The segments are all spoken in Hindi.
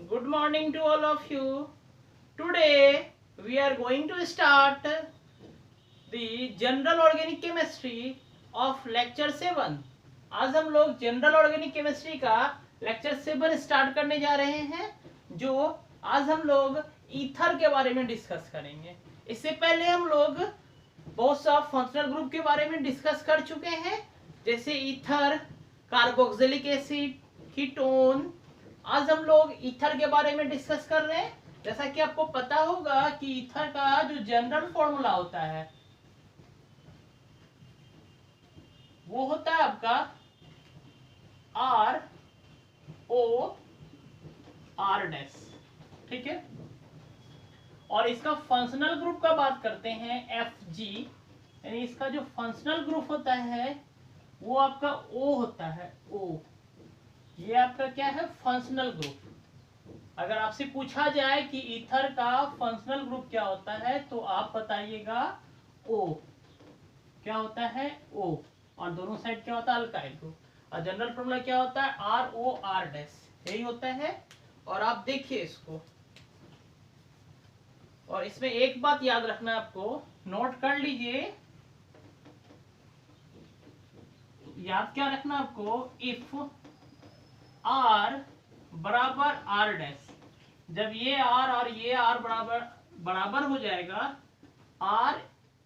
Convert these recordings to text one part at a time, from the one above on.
Good morning to all of you. Today we are going to start the General Organic Chemistry of Lecture 7. आज हम लोग जनरल ऑर्गेनिक केमिस्ट्री का लेक्चर 7 स्टार्ट करने जा रहे हैं, जो आज हम लोग ईथर के बारे में डिस्कस करेंगे। इससे पहले हम लोग बहुत सा फंक्शनल ग्रुप के बारे में डिस्कस कर चुके हैं, जैसे ईथर, कार्बोक्सिलिक एसिड, कीटोन। आज हम लोग ईथर के बारे में डिस्कस कर रहे हैं। जैसा कि आपको पता होगा कि ईथर का जो जनरल फॉर्मूला होता है वो होता है आपका ROR-, ठीक है। और इसका फंक्शनल ग्रुप का बात करते हैं FG, यानी इसका जो फंक्शनल ग्रुप होता है वो आपका O होता है, O। ये आपका क्या है, फंक्शनल ग्रुप। अगर आपसे पूछा जाए कि ईथर का फंक्शनल ग्रुप क्या होता है तो आप बताइएगा O। क्या होता है, O। और दोनों साइड क्या होता है, अल्काइल ग्रुप। और जनरल फॉर्मूला क्या होता है, ROR-, यही होता है। और आप देखिए इसको, और इसमें एक बात याद रखना, आपको नोट कर लीजिए। याद क्या रखना आपको, इफ R बराबर R-, जब ये R और ये R बराबर बराबर हो जाएगा, R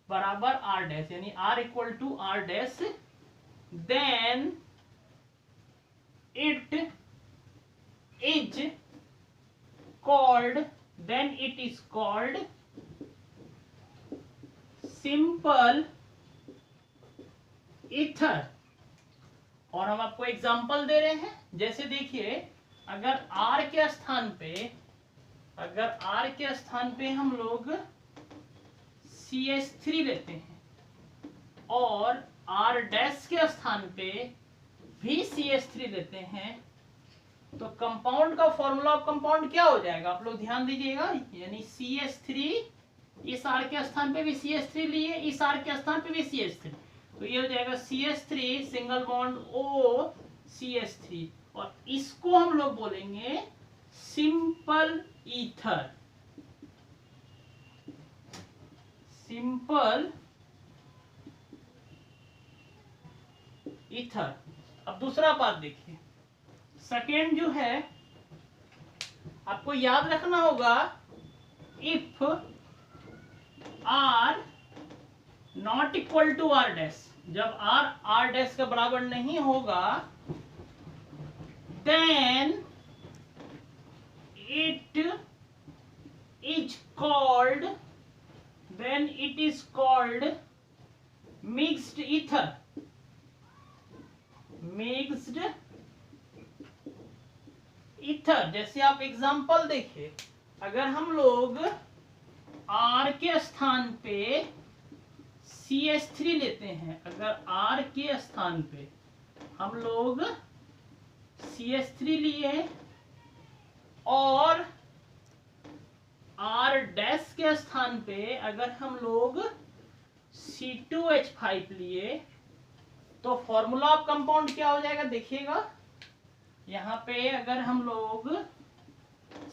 बराबर R-, यानी R equal to R-, then it is called simple ether. और हम आपको एग्जांपल दे रहे हैं, जैसे देखिए, अगर R के स्थान पे हम लोग CH3 लेते हैं और R- के स्थान पे भी CH3 लेते हैं, तो कंपाउंड का फॉर्मूला ऑफ कंपाउंड क्या हो जाएगा, आप लोग ध्यान दीजिएगा। यानी CH3, इस R के स्थान पे भी CH3 लिए, इस R के स्थान पे भी CH3, तो ये हो जाएगा CH3 single bond O CH3, और इसको हम लोग बोलेंगे सिंपल ईथर। Simple ether. अब दूसरा पार्ट देखिए, सेकेंड जो है, आपको याद रखना होगा, if R not equal to R-, जब R R- का बराबर नहीं होगा, then it is called mixed ether. Mixed ether. जैसे आप एग्जांपल देखिए, अगर हम लोग R के स्थान पे CH3 लेते हैं, अगर R के स्थान पे हम लोग CH3 लिए और R- के स्थान पे अगर हम लोग C2H5 लिए, तो फॉर्मूला ऑफ कंपाउंड क्या हो जाएगा, देखिएगा। यहाँ पे अगर हम लोग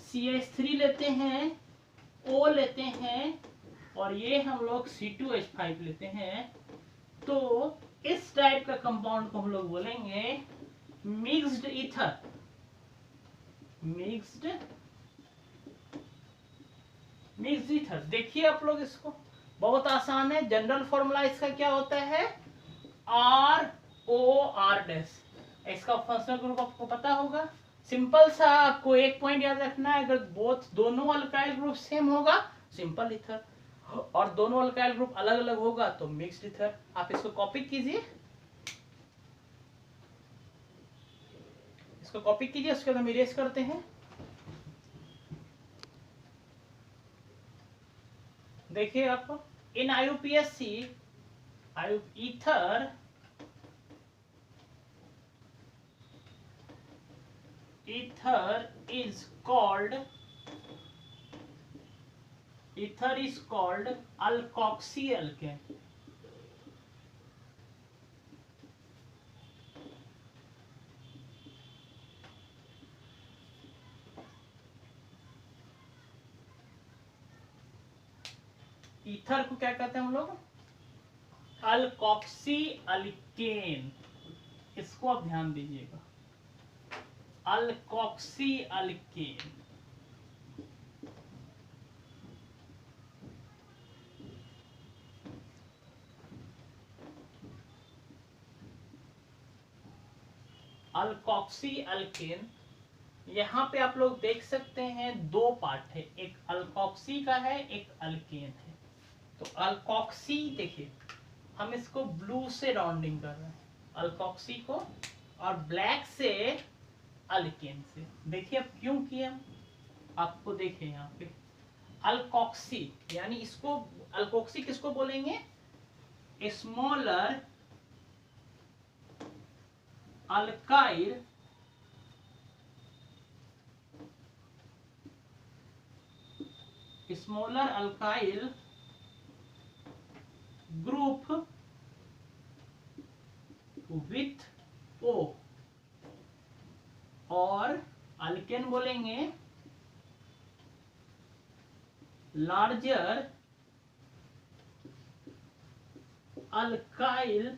CH3 लेते हैं, O लेते हैं, और ये हम लोग C2H5 लेते हैं, तो इस टाइप का कंपाउंड को हम लोग बोलेंगे मिक्स्ड ईथर। Mixed ether. देखिए आप लोग, इसको बहुत आसान है। जनरल फॉर्मूला इसका क्या होता है, ROR-। इसका फंक्शनल ग्रुप आपको पता होगा। सिंपल सा आपको एक पॉइंट याद रखना है, अगर दोनों अल्काइल ग्रुप सेम होगा सिंपल ईथर, और दोनों अल्काइल ग्रुप अलग अलग होगा तो मिक्स्ड ईथर। आप इसको कॉपी कीजिए, उसके बाद हम इरेज करते हैं। देखिए आप, इन IUPAC ether is called alkoxy-alkane। Ether को क्या कहते हैं हम लोग? Alkoxy alkane. इसको आप ध्यान दीजिएगा, अल्कोक्सी अल्केन। Alkoxy alkane. यहाँ पे आप लोग देख सकते हैं दो पार्ट है, एक अल्कोक्सी का है, एक अल्केन है। तो अल्कोक्सी देखिए, हम इसको ब्लू से राउंडिंग कर रहे हैं, अल्कोक्सी को, और ब्लैक से अल्केन से। देखिए अब क्यों किया, आपको देखें यहाँ पे अल्कोक्सी, यानी इसको अल्कोक्सी किसको बोलेंगे? Smaller alkyl group with O, और अल्केन बोलेंगे लार्जर अल्काइल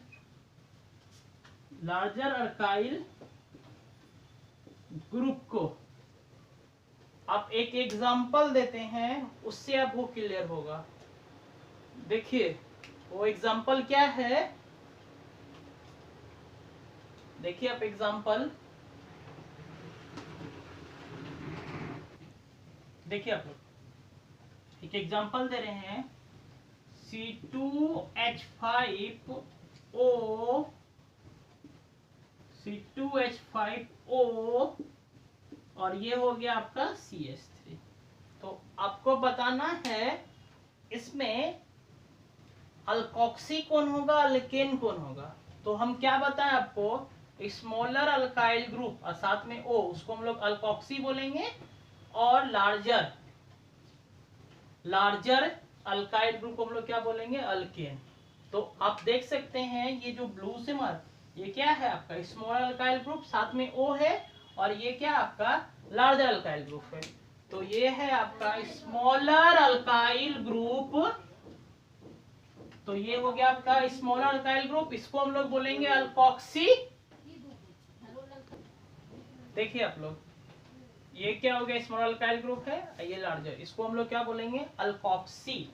ग्रुप को। आप एक एग्जांपल देते हैं, उससे आपको क्लियर होगा। देखिए वो एग्जांपल क्या है, देखिए आप एग्जांपल देखिए, आप लोग एक एग्जांपल दे रहे हैं, C2H5O और ये हो गया आपका CH3। तो आपको बताना है इसमें अल्कोक्सी कौन होगा, अल्केन कौन होगा। तो हम क्या बताएं आपको, स्मॉलर अल्काइल ग्रुप और साथ में O, उसको हम लोग अल्कोक्सी बोलेंगे, और लार्जर अल्काइल ग्रुप को हम लोग क्या बोलेंगे, अल्केन। तो आप देख सकते हैं ये जो ब्लू से मार, ये क्या है आपका स्मॉल अल्काइल ग्रुप, साथ में O है, और ये क्या आपका लार्जर अल्काइल ग्रुप है। तो ये है आपका स्मॉलर अल्काइल ग्रुप। तो ये हो गया आपका स्मॉलर अल्काइल ग्रुप, इसको हम लोग बोलेंगे अल्कोक्सी। देखिए आप लोग, ये क्या हो गया, स्मॉल अल्काइल ग्रुप है, ये लार्जर, इसको हम लोग क्या बोलेंगे, अल्कोक्सी।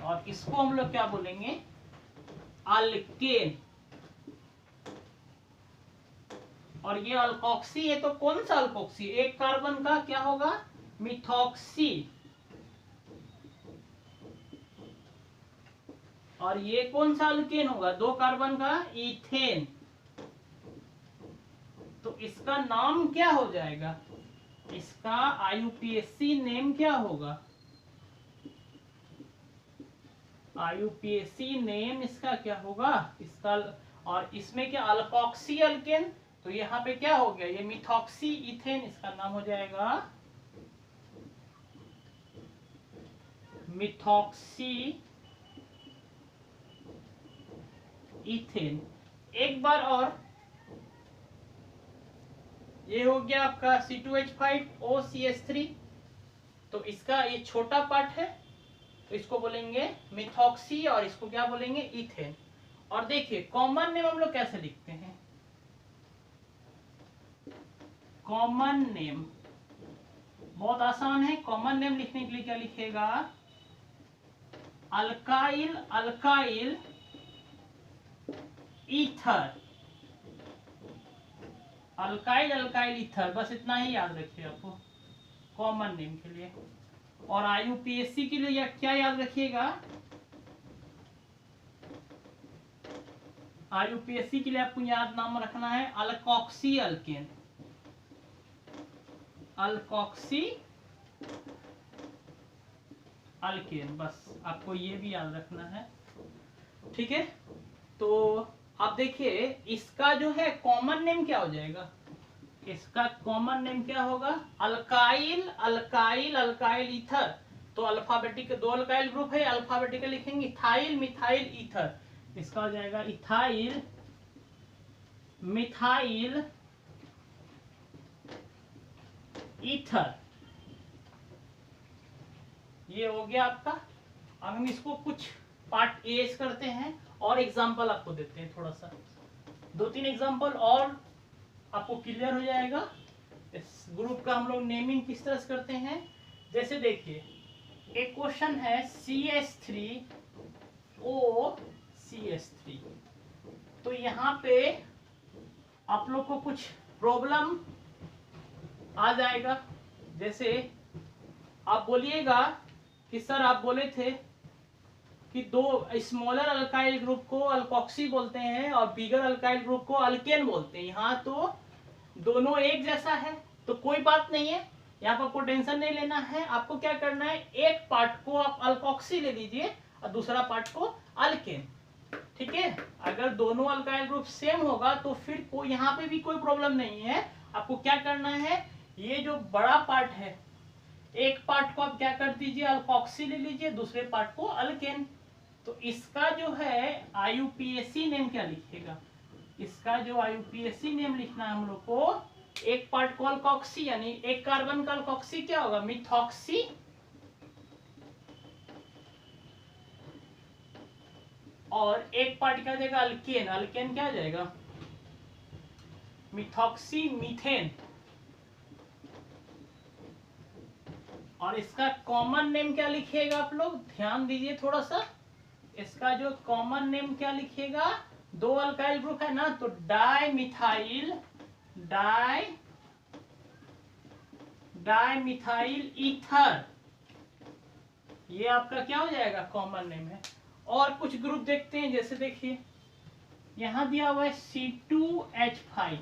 और इसको हम लोग क्या बोलेंगे, अल्केन। और ये अल्कोक्सी है, तो कौन सा अल्कोक्सी, एक कार्बन का क्या होगा, मिथॉक्सी, और ये कौन सा अल्केन होगा, दो कार्बन का इथेन। तो इसका नाम क्या हो जाएगा, इसका IUPAC नेम क्या होगा, IUPAC नेम इसका क्या होगा, इसका, और इसमें क्या अल्कोक्सी अल्केन, तो यहाँ पे क्या हो गया, ये मिथॉक्सी इथेन, इसका नाम हो जाएगा मिथॉक्सी इथेन। एक बार और, ये हो गया आपका C2H5OCH3। तो इसका ये छोटा पार्ट है, तो इसको बोलेंगे मिथॉक्सी, और इसको क्या बोलेंगे, इथेन। और देखिए कॉमन नेम हम लोग कैसे लिखते हैं, कॉमन नेम बहुत आसान है। कॉमन नेम लिखने के लिए क्या लिखेगा, alkyl alkyl ether, alkyl alkyl ether, बस इतना ही याद रखिए आपको कॉमन नेम के लिए। और IUPAC के लिए क्या याद रखिएगा, IUPAC के लिए आपको याद नाम रखना है अल्कोक्सी अल्केन, अल्कोक्सी अल्केन, बस आपको ये भी याद रखना है, ठीक है। तो आप देखिए इसका जो है कॉमन नेम क्या हो जाएगा, इसका कॉमन नेम क्या होगा, अल्काइल अल्काइल अल्काइल ईथर। तो अल्फाबेटिक, दो अल्काइल ग्रुप है, अल्फाबेटिकल लिखेंगे, इथाइल मिथाइल ईथर, इसका हो जाएगा इथाइल मिथाइल ईथर। ये हो गया आपका। अब हम इसको कुछ पार्ट ए करते हैं और एग्जांपल आपको देते हैं, थोड़ा सा 2-3 एग्जांपल और आपको क्लियर हो जाएगा। इस ग्रुप का हम लोग नेमिंग किस तरह से करते हैं। जैसे देखिए एक क्वेश्चन है CH3OCH3, तो यहाँ पे आप लोग को कुछ प्रॉब्लम आ जाएगा। जैसे आप बोलिएगा कि सर आप बोले थे कि दो स्मॉलर अल्काइल ग्रुप को अल्कोक्सी बोलते हैं और बिगर अल्काइल ग्रुप को अल्केन बोलते हैं, यहाँ तो दोनों एक जैसा है। तो कोई बात नहीं है, यहाँ पर आपको टेंशन नहीं लेना है। आपको क्या करना है, एक पार्ट को आप अल्कोक्सी ले लीजिए और दूसरा पार्ट को अल्केन। ठीक है, अगर दोनों अल्काइल ग्रुप सेम होगा तो फिर कोई यहाँ पे भी कोई प्रॉब्लम नहीं है। आपको क्या करना है, ये जो बड़ा पार्ट है, एक पार्ट को आप क्या कर दीजिए, अल्कोक्सी ले लीजिए, दूसरे पार्ट को अल्केन। तो इसका जो है IUPAC नेम क्या लिखिएगा, इसका जो IUPAC नेम लिखना है हम लोग को, एक पार्ट को अल्कोक्सी यानी एक कार्बन का अल्कोक्सी क्या होगा, मिथॉक्सी, और एक पार्ट क्या जाएगा अल्केन, अल्केन क्या जाएगा मिथॉक्सी मीथेन। और इसका कॉमन नेम क्या लिखिएगा आप लोग, ध्यान दीजिए थोड़ा सा। इसका जो कॉमन नेम क्या लिखिएगा, दो अल्काइल ग्रुप है ना, तो डाइमिथाइल ईथर, ये आपका क्या हो जाएगा, कॉमन नेम है। और कुछ ग्रुप देखते हैं, जैसे देखिए यहां दिया हुआ है C2H5,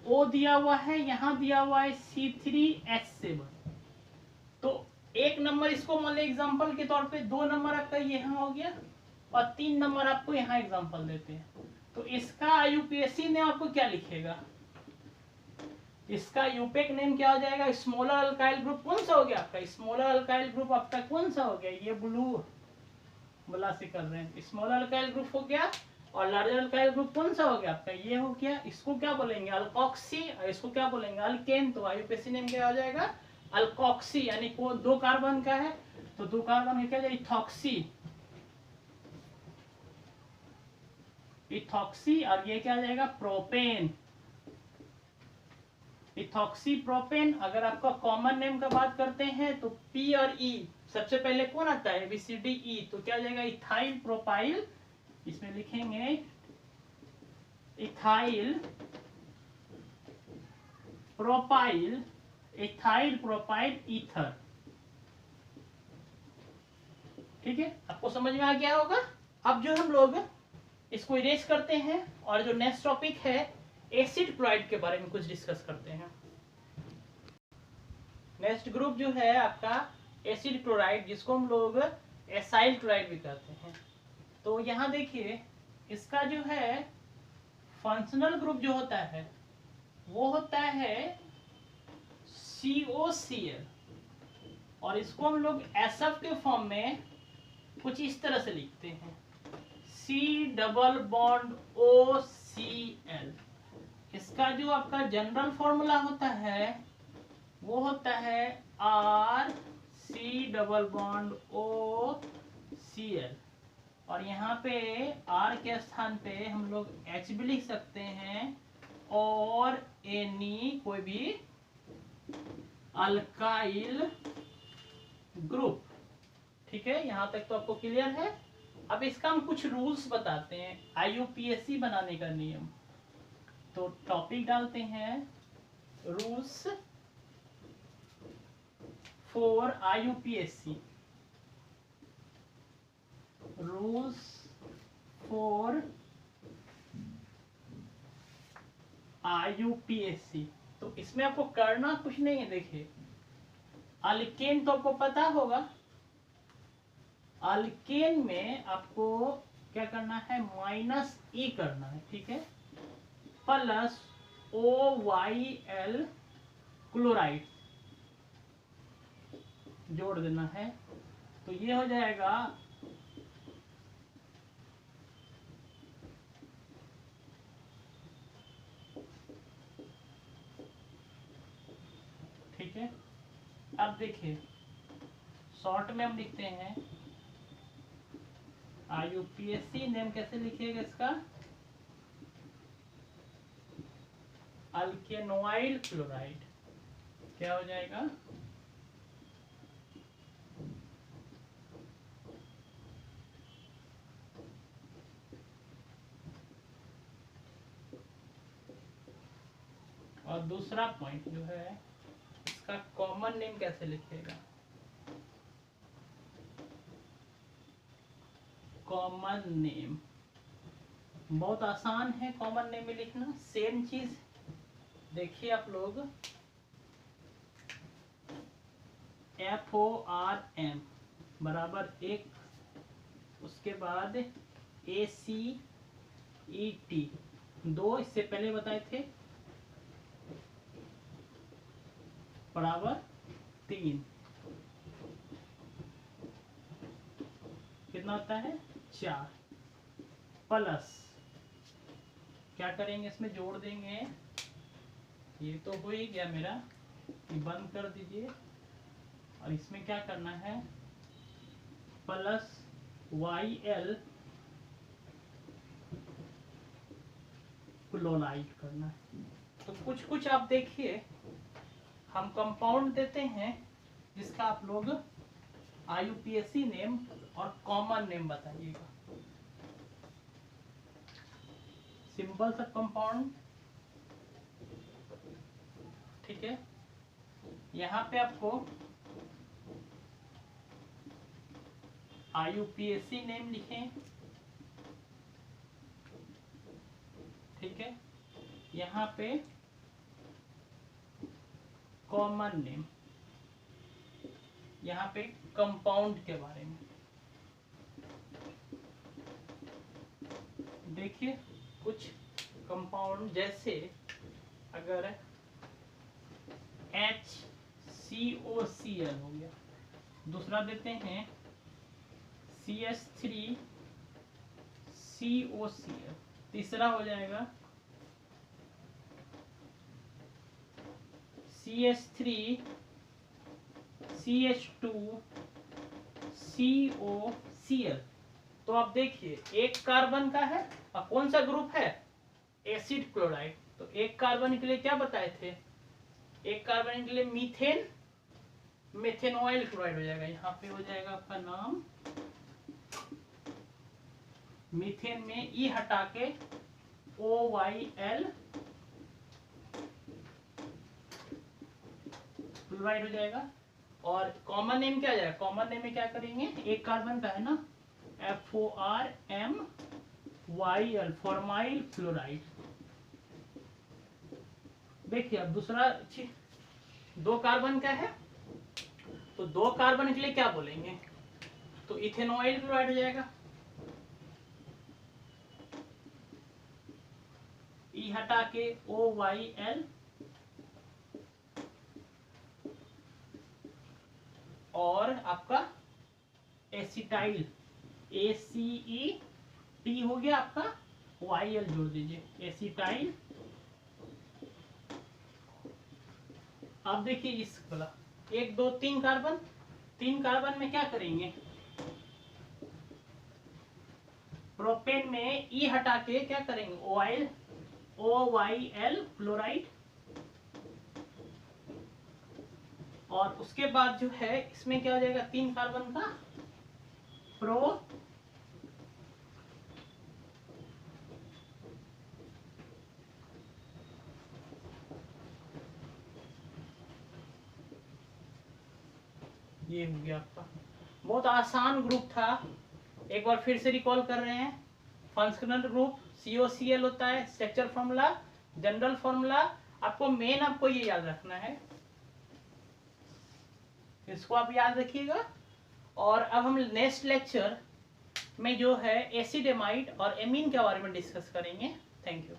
O दिया हुआ है, यहां दिया हुआ है C3H7। तो एक नंबर इसको मान लीजिए एग्जाम्पल के तौर पे, 2 नंबर आपका यहाँ हो गया और 3 नंबर आपको यहाँ एग्जाम्पल देते हैं। तो इसका IUPAC नेम आपको क्या लिखेगा, इसका यूपेक नेम क्या हो जाएगा, स्मॉलर अल्काइल ग्रुप कौन सा हो गया आपका, स्मॉलर अल्काइल ग्रुप आपका कौन सा हो गया, ये ब्लू से कर रहे हैं, स्मॉलर अल्काइल ग्रुप हो गया। और लार्जर अल्काइल ग्रुप कौन सा हो गया आपका, ये हो गया। इसको क्या बोलेंगे, अल्कोक्सी, और इसको क्या बोलेंगे, अल्केन। तो IUPAC नेम क्या हो जाएगा, अल्कोक्सी, यानी को 2 कार्बन का है तो 2 कार्बन क्या जाएगा, इथॉक्सी, और ये क्या जाएगा, प्रोपेन, इथॉक्सी प्रोपेन। अगर आपका कॉमन नेम का बात करते हैं तो P और E, सबसे पहले कौन आता है, ABCDE, तो क्या जाएगा, इथाइल प्रोपाइल, इसमें लिखेंगे इथाइल प्रोपाइल ईथर। ठीक है, आपको समझ में आ गया होगा। अब जो हम लोग इसको इरेज करते हैं और जो नेक्स्ट टॉपिक है एसिड क्लोराइड के बारे में कुछ डिस्कस करते हैं। नेक्स्ट ग्रुप जो है आपका एसिड क्लोराइड, जिसको हम लोग एसाइल क्लोराइड भी कहते हैं। तो यहाँ देखिए इसका जो है फंक्शनल ग्रुप जो होता है वो होता है COCl, और इसको हम लोग SF के फॉर्म में कुछ इस तरह से लिखते हैं, C+OCl। इसका जो आपका जनरल फॉर्मूला होता है वो होता है RC+OCl, और यहाँ पे R के स्थान पे हम लोग H भी लिख सकते हैं, और कोई भी अल्काइल ग्रुप। ठीक है, यहाँ तक तो आपको क्लियर है। अब इसका हम कुछ रूल्स बताते हैं, IUPAC बनाने का नियम। तो टॉपिक डालते हैं rules for IUPAC, rules for IUPAC। तो इसमें आपको करना कुछ नहीं है। देखिए अल्केन तो आपको पता होगा, अल्केन में आपको क्या करना है, -E करना है, ठीक है, प्लस OYl क्लोराइड जोड़ देना है। तो ये हो जाएगा है। अब देखिए शॉर्ट में हम लिखते हैं IUPAC नेम कैसे लिखिएगा इसका, अल्केनोइल क्लोराइड। क्या हो जाएगा, और दूसरा पॉइंट जो है इसका कॉमन नेम कैसे लिखिएगा, कॉमन नेम बहुत आसान है कॉमन नेम में लिखना। सेम चीज देखिए आप लोग, FORM बराबर 1, उसके बाद ACET 2, इससे पहले बताए थे, बराबर 3, कितना होता है 4, प्लस क्या करेंगे इसमें जोड़ देंगे, ये तो हो ही गया मेरा, ये बंद कर दीजिए, और इसमें क्या करना है प्लस YL क्लोराइड करना है। तो कुछ कुछ आप देखिए हम कंपाउंड देते हैं जिसका आप लोग IUPAC नेम और कॉमन नेम बताइएगा। सिंपल सा कंपाउंड, ठीक है। यहाँ पे आपको IUPAC नेम लिखें, ठीक है। यहाँ पे कॉमन नेम, यहाँ पे कंपाउंड के बारे में देखिए। कुछ कंपाउंड जैसे अगर HCOCl हो गया, दूसरा देते हैं CH3COCl, तीसरा हो जाएगा CH3CH2COCl। तो आप देखिए एक कार्बन का है और कौन सा ग्रुप है, एसिड क्लोराइड। तो एक कार्बन के लिए क्या बताए थे, एक कार्बन के लिए मीथेन मेथेनॉइल क्लोराइड हो जाएगा। यहाँ पे हो जाएगा आपका नाम, मीथेन में ई हटा के OYL क्लोराइड हो जाएगा। और कॉमन नेम क्या आ जाएगा, कॉमन नेम में क्या करेंगे, एक कार्बन का है ना FORMYL फॉर्माइल क्लोराइड। देखिए अब दूसरा दो कार्बन का है, तो दो कार्बन के लिए क्या बोलेंगे, तो इथेनॉइल क्लोराइड हो जाएगा। ई हटा के OYL, और आपका एसिटाइल ACET हो गया आपका, YL जोड़ दीजिए एसिटाइल। अब देखिए इस वाला 1 2 3 कार्बन, 3 कार्बन में क्या करेंगे, प्रोपेन में ई हटा के क्या करेंगे OYL क्लोराइड, और उसके बाद जो है इसमें क्या हो जाएगा 3 कार्बन का प्रो ये हो गया आपका। बहुत आसान ग्रुप था, एक बार फिर से रिकॉल कर रहे हैं। फंक्शनल ग्रुप COCl होता है, स्ट्रक्चर फॉर्मूला, जनरल फॉर्मूला। आपको मेन आपको ये याद रखना है, इसको आप याद रखिएगा। और अब हम नेक्स्ट लेक्चर में जो है एसिड एमाइड और एमीन के बारे में डिस्कस करेंगे। Thank you.